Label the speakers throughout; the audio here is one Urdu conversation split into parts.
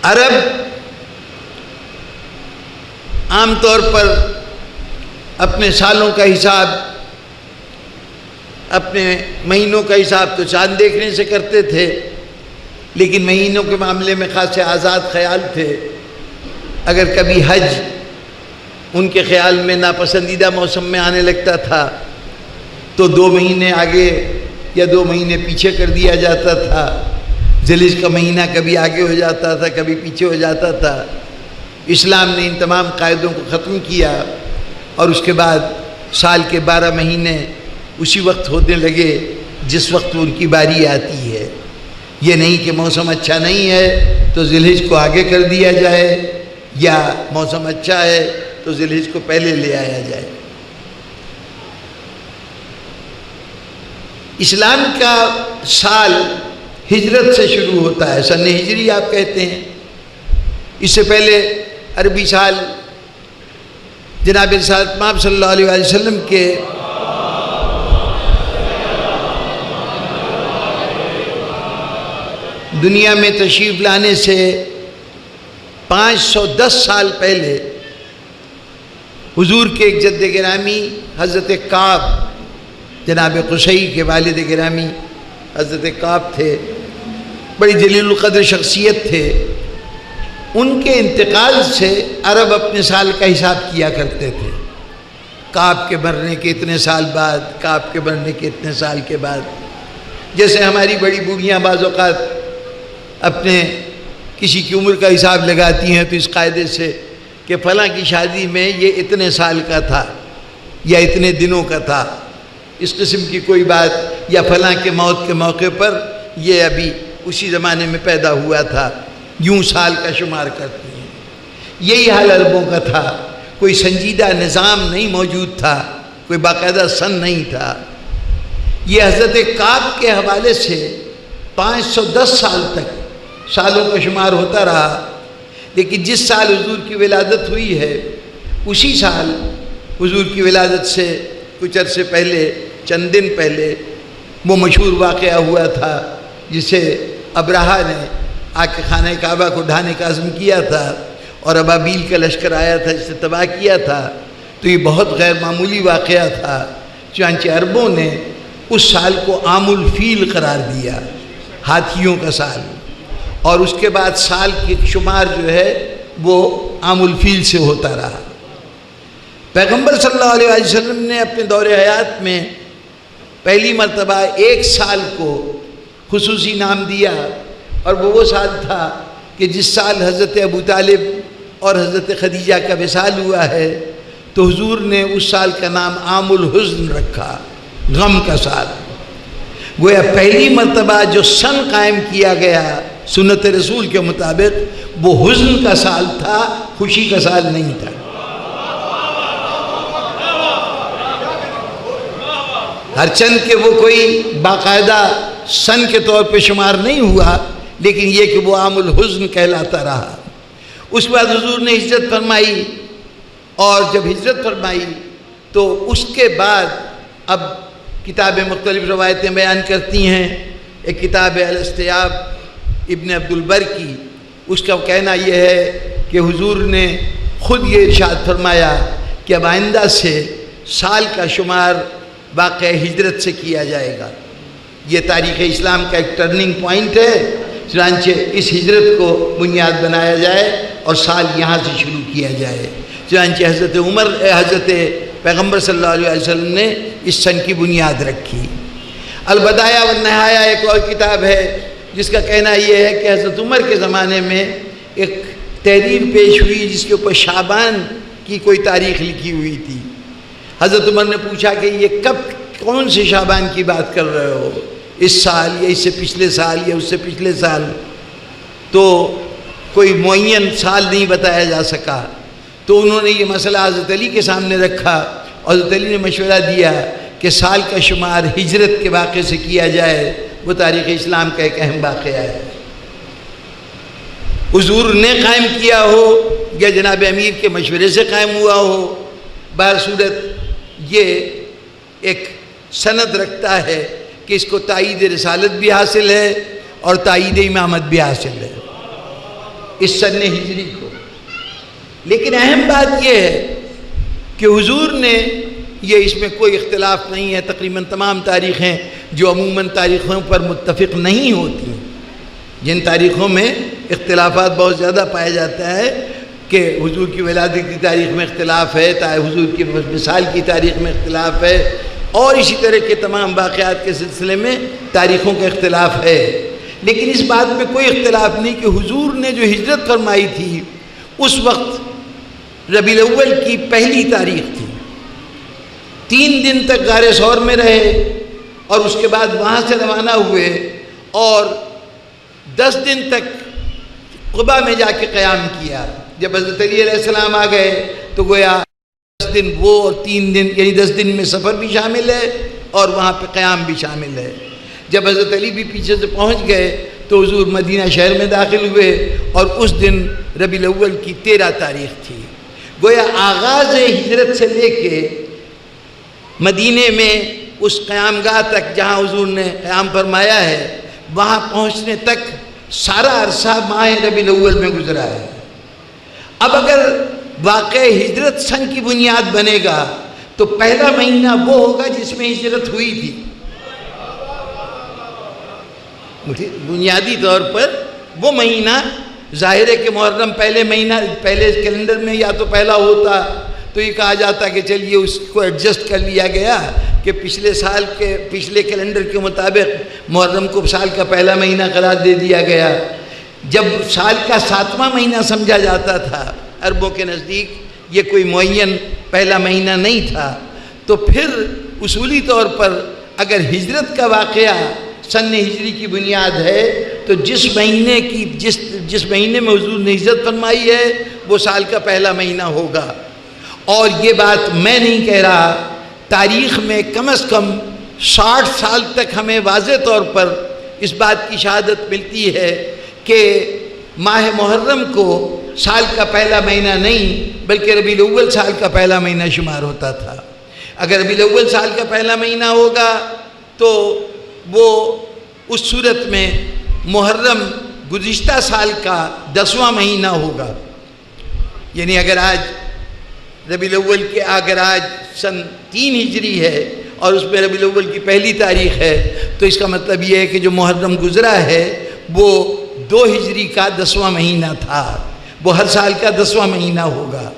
Speaker 1: عرب عام طور پر اپنے سالوں کا حساب، اپنے مہینوں کا حساب تو چاند دیکھنے سے کرتے تھے، لیکن مہینوں کے معاملے میں خاصے آزاد خیال تھے۔ اگر کبھی حج ان کے خیال میں ناپسندیدہ موسم میں آنے لگتا تھا تو 2 مہینے آگے یا 2 مہینے پیچھے کر دیا جاتا تھا۔ ذی الحجہ کا مہینہ کبھی آگے ہو جاتا تھا، کبھی پیچھے ہو جاتا تھا۔ اسلام نے ان تمام قاعدوں کو ختم کیا اور اس کے بعد سال کے 12 مہینے اسی وقت ہونے لگے جس وقت ان کی باری آتی ہے۔ یہ نہیں کہ موسم اچھا نہیں ہے تو ذی الحجہ کو آگے کر دیا جائے، یا موسم اچھا ہے تو ذی الحجہ کو پہلے لے آیا جائے۔ اسلام کا سال ہجرت سے شروع ہوتا ہے، سن ہجری آپ کہتے ہیں۔ اس سے پہلے عربی سال جناب رسالت مآب صلی اللہ علیہ وسلم کے دنیا میں تشریف لانے سے 510 سال پہلے حضور کے ایک جد گرامی حضرت کعب، جناب قصی کے والد گرامی حضرت کعب تھے، بڑی جلیل القدر شخصیت تھے۔ ان کے انتقال سے عرب اپنے سال کا حساب کیا کرتے تھے۔ کعب کے مرنے کے اتنے سال بعد، کعب کے مرنے کے اتنے سال کے بعد، جیسے ہماری بڑی بوڑھیاں بعض اوقات اپنے کسی کی عمر کا حساب لگاتی ہیں تو اس قاعدے سے کہ فلاں کی شادی میں یہ اتنے سال کا تھا یا اتنے دنوں کا تھا، اس قسم کی کوئی بات، یا فلاں کے موت کے موقع پر یہ ابھی اسی زمانے میں پیدا ہوا تھا، یوں سال کا شمار کرتی ہیں۔ یہی حال عربوں کا تھا، کوئی سنجیدہ نظام نہیں موجود تھا، کوئی باقاعدہ سن نہیں تھا۔ یہ حضرت کعب کے حوالے سے 510 سال تک سالوں کا شمار ہوتا رہا، لیکن جس سال حضور کی ولادت ہوئی ہے اسی سال حضور کی ولادت سے کچھ عرصے پہلے، چند دن پہلے، وہ مشہور واقعہ ہوا تھا جسے ابرہہ نے آ کے خانہ کعبہ کو ڈھانے کا عزم کیا تھا اور ابابیل کا لشکر آیا تھا جسے تباہ کیا تھا۔ تو یہ بہت غیر معمولی واقعہ تھا، چنانچہ عربوں نے اس سال کو عام الفیل قرار دیا، ہاتھیوں کا سال، اور اس کے بعد سال کی شمار جو ہے وہ عام الفیل سے ہوتا رہا۔ پیغمبر صلی اللہ علیہ وسلم نے اپنے دور حیات میں پہلی مرتبہ ایک سال کو خصوصی نام دیا، اور وہ سال تھا کہ جس سال حضرت ابو طالب اور حضرت خدیجہ کا وصال ہوا ہے، تو حضور نے اس سال کا نام عام الحزن رکھا، غم کا سال۔ گویا پہلی مرتبہ جو سن قائم کیا گیا سنت رسول کے مطابق وہ حزن کا سال تھا، خوشی کا سال نہیں تھا۔ ہرچند کہ وہ کوئی باقاعدہ سن کے طور پہ شمار نہیں ہوا، لیکن یہ کہ وہ عام الحزن کہلاتا رہا۔ اس بعد حضور نے ہجرت فرمائی، اور جب ہجرت فرمائی تو اس کے بعد اب کتابیں مختلف روایتیں بیان کرتی ہیں۔ ایک کتاب ہے الاستیاب ابن عبد البر کی، اس کا کہنا یہ ہے کہ حضور نے خود یہ ارشاد فرمایا کہ اب آئندہ سے سال کا شمار واقع ہجرت سے کیا جائے گا۔ یہ تاریخ اسلام کا ایک ٹرننگ پوائنٹ ہے، چنانچہ اس ہجرت کو بنیاد بنایا جائے اور سال یہاں سے شروع کیا جائے۔ چنانچہ حضرت پیغمبر صلی اللہ علیہ وسلم نے اس سن کی بنیاد رکھی۔ البدایہ والنہایہ ایک اور کتاب ہے جس کا کہنا یہ ہے کہ حضرت عمر کے زمانے میں ایک تحریر پیش ہوئی جس کے اوپر شعبان کی کوئی تاریخ لکھی ہوئی تھی۔ حضرت عمر نے پوچھا کہ یہ کون سے شعبان کی بات کر رہے ہو، اس سال یا اس سے پچھلے سال یا اس سے پچھلے سال؟ تو کوئی معین سال نہیں بتایا جا سکا۔ تو انہوں نے یہ مسئلہ حضرت علی کے سامنے رکھا، اور حضرت علی نے مشورہ دیا کہ سال کا شمار ہجرت کے واقعے سے کیا جائے۔ وہ تاریخ اسلام کا ایک اہم واقعہ ہے۔ حضور نے قائم کیا ہو یا جناب امیر کے مشورے سے قائم ہوا ہو، بہر صورت یہ ایک سند رکھتا ہے کہ اس کو تائید رسالت بھی حاصل ہے اور تائید امامت بھی حاصل ہے۔ اس سن ہجری کو۔ لیکن اہم بات یہ ہے کہ حضور نے یہ، اس میں کوئی اختلاف نہیں ہے، تقریباً تمام تاریخیں جو عموماً تاریخوں پر متفق نہیں ہوتی، جن تاریخوں میں اختلافات بہت زیادہ پایا جاتا ہے کہ حضور کی ولادت کی تاریخ میں اختلاف ہے، حضور کی مثال کی تاریخ میں اختلاف ہے، اور اسی طرح کے تمام واقعات کے سلسلے میں تاریخوں کا اختلاف ہے، لیکن اس بات میں کوئی اختلاف نہیں کہ حضور نے جو ہجرت فرمائی تھی اس وقت ربیع الاول کی پہلی تاریخ تھی۔ 3 دن تک غار ثور میں رہے اور اس کے بعد وہاں سے روانہ ہوئے اور 10 دن تک قباء میں جا کے قیام کیا۔ جب حضرت علی علیہ السلام آ گئے تو گویا 10 دن وہ اور 3 دن، یعنی 10 دن میں سفر بھی شامل ہے اور وہاں پہ قیام بھی شامل ہے۔ جب حضرت علی بھی پیچھے سے پہنچ گئے تو حضور مدینہ شہر میں داخل ہوئے اور اس دن ربیع الاول کی 13 تاریخ تھی۔ گویا آغاز ہجرت سے لے کے مدینے میں اس قیام گاہ تک جہاں حضور نے قیام فرمایا ہے، وہاں پہنچنے تک سارا عرصہ ماہ ربیع الاول میں گزرا ہے۔ اب اگر واقع ہجرت سن کی بنیاد بنے گا تو پہلا مہینہ وہ ہوگا جس میں ہجرت ہوئی تھی۔ بنیادی طور پر وہ مہینہ ظاہر ہے کہ محرم پہلے مہینہ، پہلے کیلنڈر میں یا تو پہلا ہوتا تو یہ کہا جاتا کہ چلیے اس کو ایڈجسٹ کر لیا گیا کہ پچھلے کیلنڈر کے مطابق محرم کو سال کا پہلا مہینہ قرار دے دیا گیا۔ جب سال کا 7واں مہینہ سمجھا جاتا تھا عربوں کے نزدیک، یہ کوئی معین پہلا مہینہ نہیں تھا، تو پھر اصولی طور پر اگر ہجرت کا واقعہ سن ہجری کی بنیاد ہے تو جس مہینے میں حضور نے ہجرت فرمائی ہے وہ سال کا پہلا مہینہ ہوگا۔ اور یہ بات میں نہیں کہہ رہا، تاریخ میں کم از کم 60 سال تک ہمیں واضح طور پر اس بات کی شہادت ملتی ہے کہ ماہ محرم کو سال کا پہلا مہینہ نہیں بلکہ ربیع الاول سال کا پہلا مہینہ شمار ہوتا تھا۔ اگر ربیع الاول سال کا پہلا مہینہ ہوگا تو وہ اس صورت میں محرم گزشتہ سال کا 10واں مہینہ ہوگا۔ یعنی اگر آج ربیع الاول کے آج سن 3 ہجری ہے اور اس میں ربیع الاول کی پہلی تاریخ ہے تو اس کا مطلب یہ ہے کہ جو محرم گزرا ہے وہ 2 ہجری کا 10واں مہینہ تھا، وہ ہر سال کا 10واں مہینہ ہوگا۔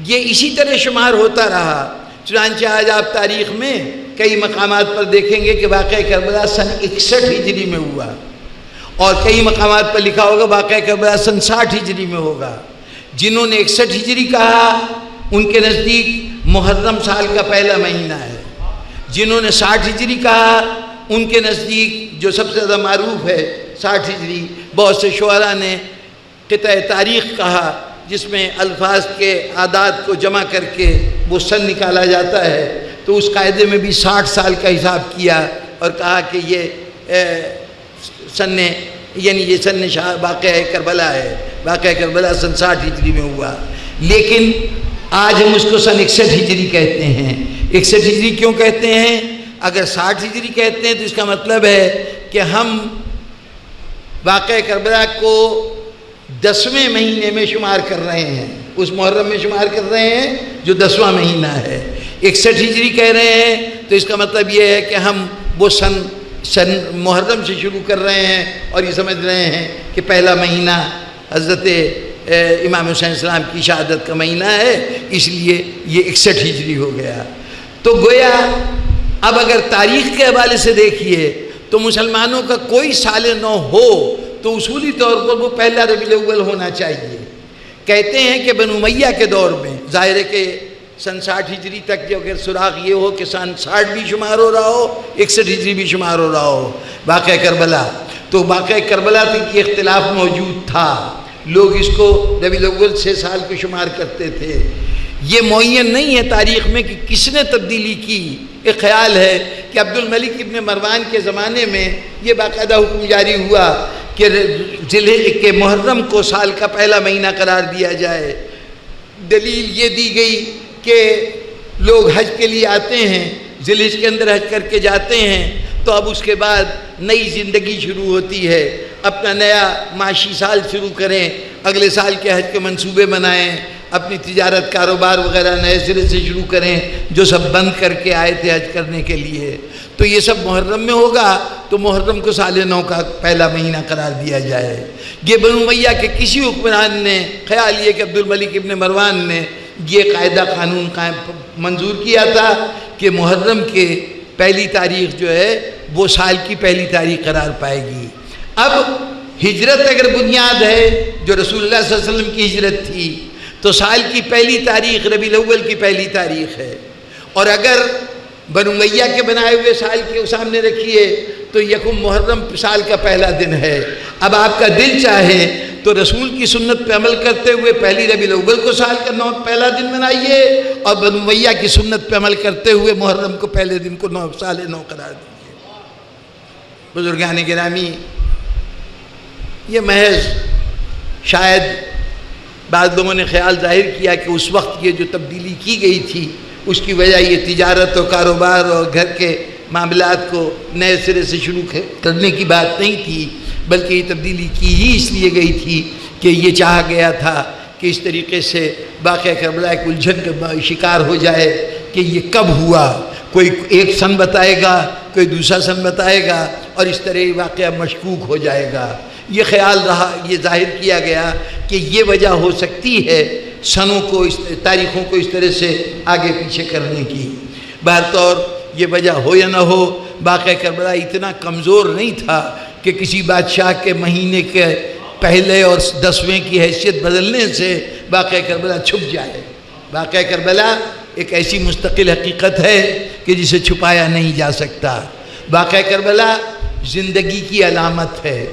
Speaker 1: یہ اسی طرح شمار ہوتا رہا، چنانچہ آج آپ تاریخ میں کئی مقامات پر دیکھیں گے کہ واقعہ کربلا سن 61 ہجری میں ہوا، اور کئی مقامات پر لکھا ہوگا واقعہ کربلا سن 60 ہجری میں ہوگا۔ جنہوں نے 61 ہجری کہا ان کے نزدیک محرم سال کا پہلا مہینہ ہے، جنہوں نے 60 ہجری کہا ان کے نزدیک جو سب سے زیادہ معروف ہے 60 ہجری، بہت سے شعراء نے قطع تاریخ کہا جس میں الفاظ کے اعداد کو جمع کر کے وہ سن نکالا جاتا ہے، تو اس قاعدے میں بھی 60 سال کا حساب کیا اور کہا کہ یہ سن واقعہ کربلا ہے، واقعہ کربلا سن 60 ہجری میں ہوا۔ لیکن آج ہم اس کو سن 61 ہجری کہتے ہیں۔ 61 ہجری کیوں کہتے ہیں؟ اگر 60 ہجری کہتے ہیں تو اس کا مطلب ہے کہ ہم واقعہ کربلا کو 10ویں مہینے میں شمار کر رہے ہیں، اس محرم میں شمار کر رہے ہیں جو 10واں مہینہ ہے۔ 61 ہجری کہہ رہے ہیں تو اس کا مطلب یہ ہے کہ ہم وہ سن محرم سے شروع کر رہے ہیں اور یہ سمجھ رہے ہیں کہ پہلا مہینہ حضرت امام حسین السلام کی شہادت کا مہینہ ہے، اس لیے یہ 61 ہجری ہو گیا۔ تو گویا اب اگر تاریخ کے حوالے سے دیکھیے تو مسلمانوں کا کوئی سال نو ہو تو اصولی طور پر وہ پہلا ربیع الاول ہونا چاہیے۔ کہتے ہیں کہ بنو امیہ کے دور میں ظاہر ہے کہ سن 60 ہجری تک جو اگر سراغ یہ ہو کہ سن 60 بھی شمار ہو رہا ہو، 61 ہجری بھی شمار ہو رہا ہو واقعہ کربلا، تو واقعہ کربلا تک یہ اختلاف موجود تھا، لوگ اس کو ربیع الاول 6 سال کو شمار کرتے تھے۔ یہ معین نہیں ہے تاریخ میں کہ کس نے تبدیلی کی۔ ایک خیال ہے کہ عبد الملک ابن مروان کے زمانے میں یہ باقاعدہ حکم جاری ہوا کہ محرم کو سال کا پہلا مہینہ قرار دیا جائے۔ دلیل یہ دی گئی کہ لوگ حج کے لیے آتے ہیں، ذی الحجہ کے اندر حج کر کے جاتے ہیں، تو اب اس کے بعد نئی زندگی شروع ہوتی ہے، اپنا نیا معاشی سال شروع کریں، اگلے سال کے حج کے منصوبے بنائیں، اپنی تجارت کاروبار وغیرہ نئے سرے سے شروع کریں جو سب بند کر کے آئے تھے حج کرنے کے لیے۔ تو یہ سب محرم میں ہوگا، تو محرم کو سال نو کا پہلا مہینہ قرار دیا جائے۔ یہ بنو امیہ کے کسی حکمران نے، خیال یہ کہ عبد الملک ابن مروان نے یہ قاعدہ قانون منظور کیا تھا کہ محرم کے پہلی تاریخ جو ہے وہ سال کی پہلی تاریخ قرار پائے گی۔ اب ہجرت اگر بنیاد ہے جو رسول اللہ صلی اللہ علیہ وسلم کی ہجرت تھی، تو سال کی پہلی تاریخ ربیع الاول کی پہلی تاریخ ہے، اور اگر بنو امیہ کے بنائے ہوئے سال کے سامنے رکھیے تو یکم محرم سال کا پہلا دن ہے۔ اب آپ کا دل چاہے تو رسول کی سنت پہ عمل کرتے ہوئے پہلی ربیع الاول کو سال کا پہلا دن بنائیے، اور بنو امیہ کی سنت پہ عمل کرتے ہوئے محرم کو پہلے دن کو سال نو قرار دیجیے۔ بزرگان گرامی، یہ محض شاید بعض لوگوں نے خیال ظاہر کیا کہ اس وقت یہ جو تبدیلی کی گئی تھی اس کی وجہ یہ تجارت و کاروبار اور گھر کے معاملات کو نئے سرے سے شروع کرنے کی بات نہیں تھی، بلکہ یہ تبدیلی کی ہی اس لیے گئی تھی کہ یہ چاہا گیا تھا کہ اس طریقے سے واقعہ کربلا ایک الجھن کا شکار ہو جائے کہ یہ کب ہوا، کوئی ایک سن بتائے گا، کوئی دوسرا سن بتائے گا، اور اس طرح یہ واقعہ مشکوک ہو جائے گا۔ یہ خیال رہا، یہ ظاہر کیا گیا کہ یہ وجہ ہو سکتی ہے سنوں کو، تاریخوں کو اس طرح سے آگے پیچھے کرنے کی۔ بہرطور یہ وجہ ہو یا نہ ہو، واقعہ کربلا اتنا کمزور نہیں تھا کہ کسی بادشاہ کے مہینے کے پہلے اور 10ویں کی حیثیت بدلنے سے واقعہ کربلا چھپ جائے۔ واقعہ کربلا ایک ایسی مستقل حقیقت ہے کہ جسے چھپایا نہیں جا سکتا۔ واقعہ کربلا زندگی کی علامت ہے۔